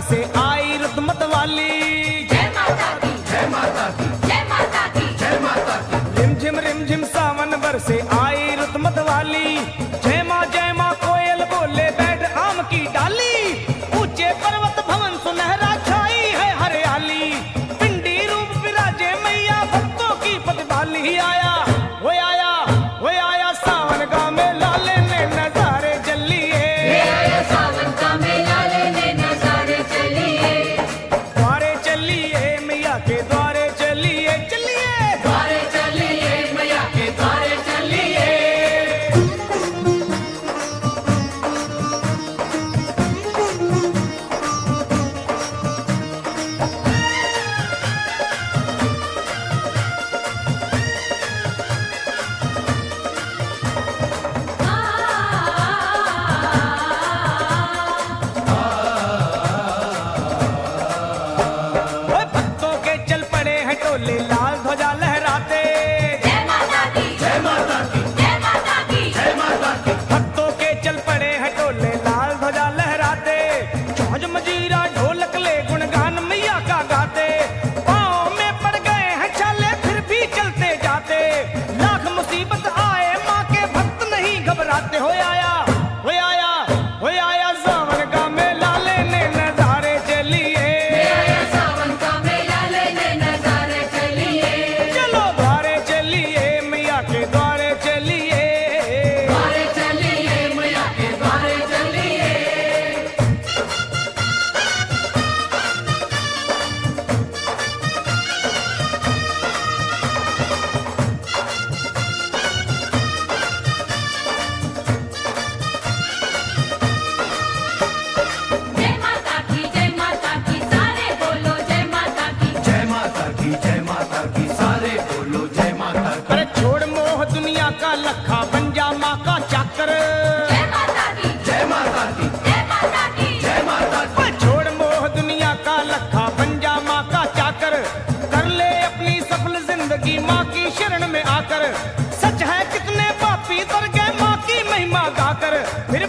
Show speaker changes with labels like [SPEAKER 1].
[SPEAKER 1] से आई रुतमत वाली।
[SPEAKER 2] जय माता दी,
[SPEAKER 3] जय माता दी,
[SPEAKER 2] जय माता दी,
[SPEAKER 3] जय माता दी।
[SPEAKER 1] रिमझिम सावन बरसे आई रुतमत वाली। जय माँ कोयल बोले बैठ आम की डाली। ऊंचे पर्वत भवन सुनहरा छाई है हरियाली। पिंडी रूप विराजे मैया भक्तों की प्रतिभाली। आया वो आया वो आया सावन का मेला लेने नजारे चलिए।
[SPEAKER 2] आया सावन का मेला लेने नजारे चलिए।
[SPEAKER 1] द्वारे चलिए मैया के द्वारे चलिए चलिए।
[SPEAKER 2] द्वारे चलिए मैया के द्वारे चलिए।
[SPEAKER 1] ओए भक्तों के चल पड़े हैं टोले लाल ध्वजा लहराते।
[SPEAKER 2] जय माता दी,
[SPEAKER 3] जय माता दी,
[SPEAKER 2] जय माता दी,
[SPEAKER 3] जय माता दी।
[SPEAKER 1] भक्तों के चल पड़े हैं टोले लाल ध्वजा लहराते। छौज मजीरा ढोलक ले गुणगान मैया का गाते। पाँव में पड़ गए हैं छाले फिर भी चलते जाते। लाख मुसीबत आए माँ के भक्त नहीं घबराते। हो आया हो आया हो आया सावन का मेला लेने नजारे चलिए।
[SPEAKER 2] आया सावन का मेला लेने नजारे चलिए।
[SPEAKER 1] चलो द्वारे चलिए मैया के द्वारे चलिए।
[SPEAKER 2] द्वारे चलिए मैया के द्वारे चलिए। जय माता की सारे बोलो जय माता की।
[SPEAKER 3] जय माता की, जय माता की, सारे बोलो जय माता की।
[SPEAKER 1] अरे छोड़ मोह दुनिया का लखा बन जा माँ का चाकर।
[SPEAKER 2] जय माता दी,
[SPEAKER 3] जय माता दी,
[SPEAKER 2] जय माता दी,
[SPEAKER 3] जय माता दी।
[SPEAKER 1] ओए छोड़ मोह दुनिया का लखा बन जा माँ का चाकर। कर ले अपनी सफल जिंदगी माँ की शरण में आकर। सच है कितने पापी तर गए माँ की महिमा गाकर। फिर